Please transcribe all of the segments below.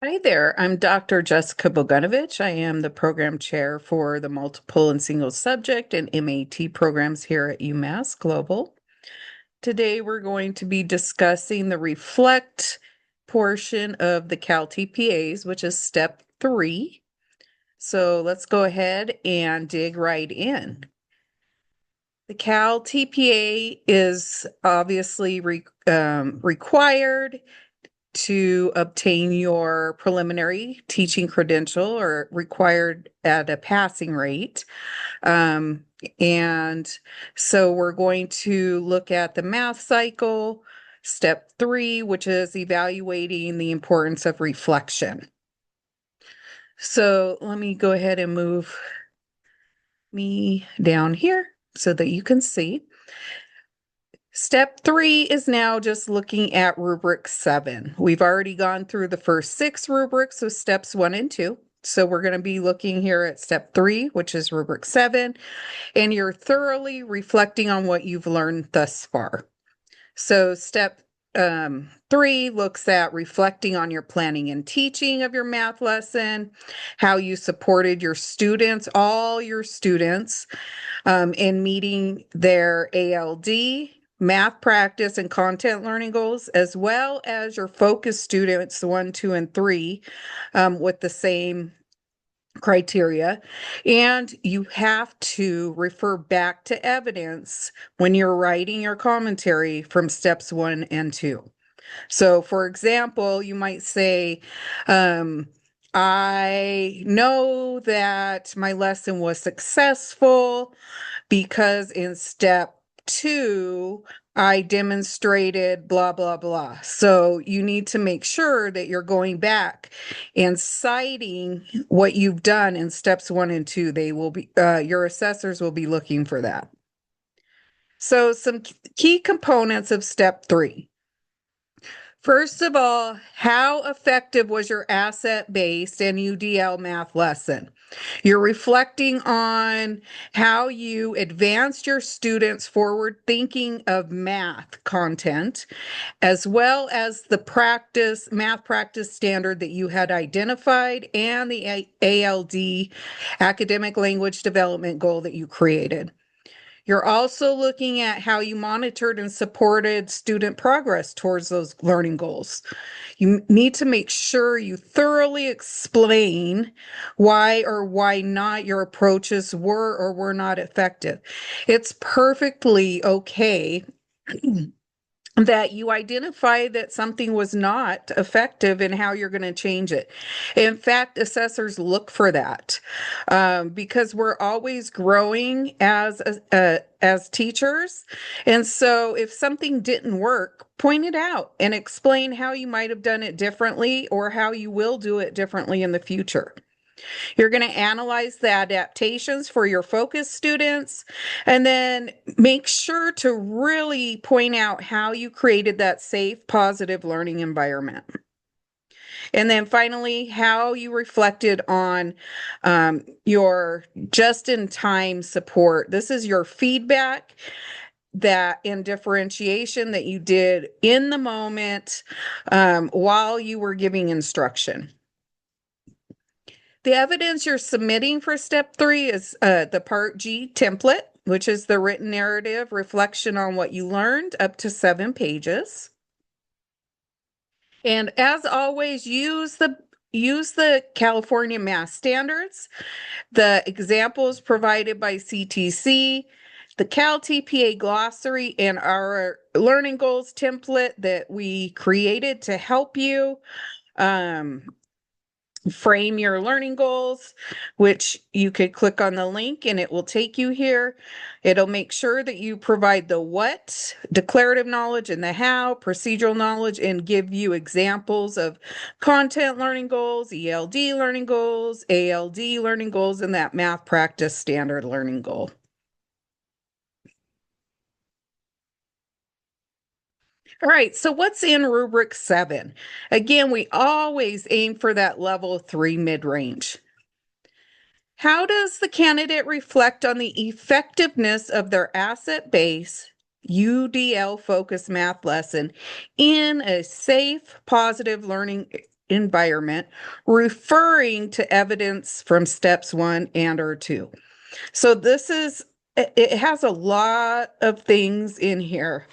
Hi there, I'm Dr. Jessica Bogunovich. I am the program chair for the multiple and single subject and MAT programs here at UMass Global. Today we're going to be discussing the reflect portion of the CalTPAs, which is step 3. So let's go ahead and dig right in. The CalTPA is obviously required to obtain your preliminary teaching credential or required at a passing rate. Um, and so we're going to look at the math cycle, step 3, which is evaluating the importance of reflection. So let me go ahead and move me down here so that you can see. Step 3 is now just looking at rubric 7. We've already gone through the first 6 rubrics, so steps 1 and 2. So we're going to be looking here at step 3, which is rubric 7, and you're thoroughly reflecting on what you've learned thus far. So step 3 looks at reflecting on your planning and teaching of your math lesson, how you supported your students, all your students, in meeting their ALD, math practice, and content learning goals, as well as your focus students, 1, 2, and 3, with the same criteria. And you have to refer back to evidence when you're writing your commentary from steps 1 and 2. So, for example, you might say, I know that my lesson was successful because in step 2, I demonstrated blah, blah, blah. So you need to make sure that you're going back and citing what you've done in steps 1 and 2. They will be, your assessors will be looking for that. So some key components of step 3. First of all, how effective was your asset-based and UDL math lesson? You're reflecting on how you advanced your students forward thinking of math content, as well as the math practice standard that you had identified and the ALD, academic language development goal that you created. You're also looking at how you monitored and supported student progress towards those learning goals. You need to make sure you thoroughly explain why or why not your approaches were or were not effective. It's perfectly okay that you identify that something was not effective and how you're going to change it. In fact, assessors look for that because we're always growing as teachers. And so if something didn't work, point it out and explain how you might have done it differently or how you will do it differently in the future. You're going to analyze the adaptations for your focus students and then make sure to really point out how you created that safe, positive learning environment. And then finally, how you reflected on your just-in-time support. This is your feedback that in differentiation that you did in the moment while you were giving instruction. The evidence you're submitting for step 3 is the Part G template, which is the written narrative reflection on what you learned, up to 7 pages. And as always, use the California Math Standards, the examples provided by CTC, the CalTPA glossary, and our learning goals template that we created to help you frame your learning goals, which you could click on the link and it will take you here. It'll make sure that you provide the what, declarative knowledge, and the how, procedural knowledge, and give you examples of content learning goals, ELD learning goals, ALD learning goals, and that math practice standard learning goal. All right, so what's in rubric 7? Again, we always aim for that level 3 mid-range. How does the candidate reflect on the effectiveness of their asset-based UDL focused math lesson in a safe, positive learning environment, referring to evidence from steps 1 and or 2. So it has a lot of things in here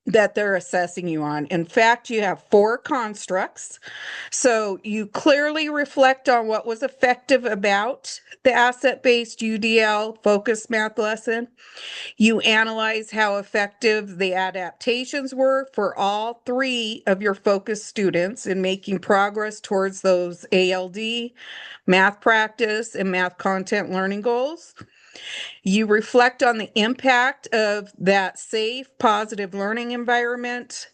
that they're assessing you on. In fact, you have 4 constructs. So you clearly reflect on what was effective about the asset-based UDL focused math lesson. You analyze how effective the adaptations were for all 3 of your focus students in making progress towards those ALD, math practice, and math content learning goals. You reflect on the impact of that safe, positive learning environment.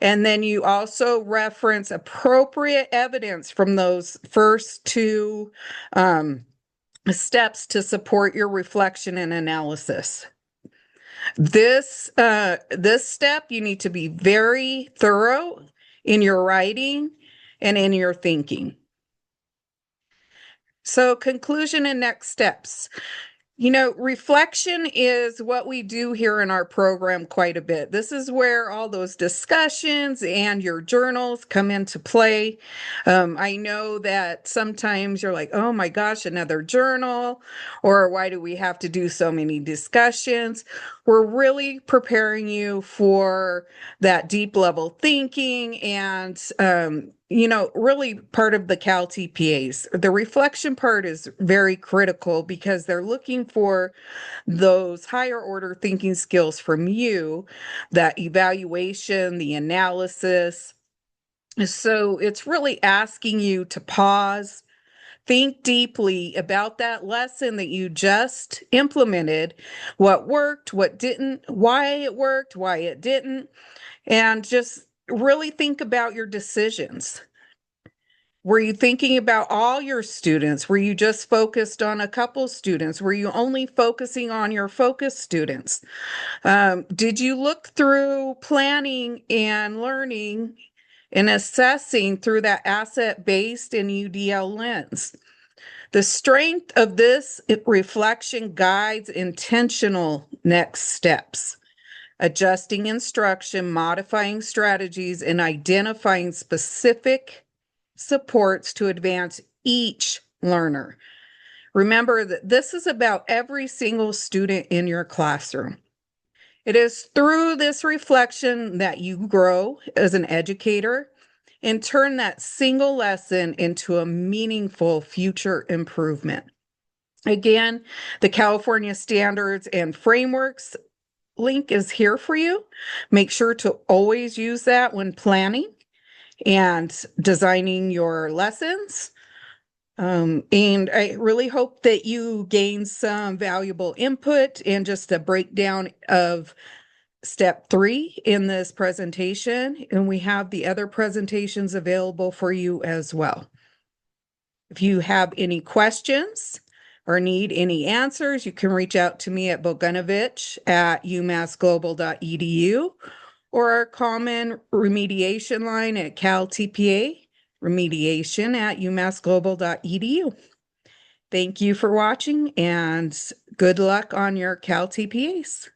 And then you also reference appropriate evidence from those first 2 steps to support your reflection and analysis. This step, you need to be very thorough in your writing and in your thinking. So conclusion and next steps. Reflection is what we do here in our program quite a bit. This is where all those discussions and your journals come into play. I know that sometimes you're like, oh my gosh, another journal, or why do we have to do so many discussions? We're really preparing you for that deep level thinking and, really part of the CalTPAs. The reflection part is very critical because they're looking for those higher order thinking skills from you, that evaluation, the analysis. So it's really asking you to pause, think deeply about that lesson that you just implemented, what worked, what didn't, why it worked, why it didn't, and just really think about your decisions. Were you thinking about all your students? Were you just focused on a couple students? Were you only focusing on your focus students? Did you look through planning and learning and assessing through that asset-based and UDL lens? The strength of this reflection guides intentional next steps, adjusting instruction, modifying strategies, and identifying specific supports to advance each learner. Remember that this is about every single student in your classroom. It is through this reflection that you grow as an educator and turn that single lesson into a meaningful future improvement. Again, the California Standards and Frameworks link is here for you. Make sure to always use that when planning and designing your lessons. And I really hope that you gain some valuable input and just a breakdown of step 3 in this presentation. And we have the other presentations available for you as well. If you have any questions or need any answers, you can reach out to me at bogunovich@umassglobal.edu or our common remediation line at CalTPA remediation@umassglobal.edu. Thank you for watching and good luck on your CalTPAs.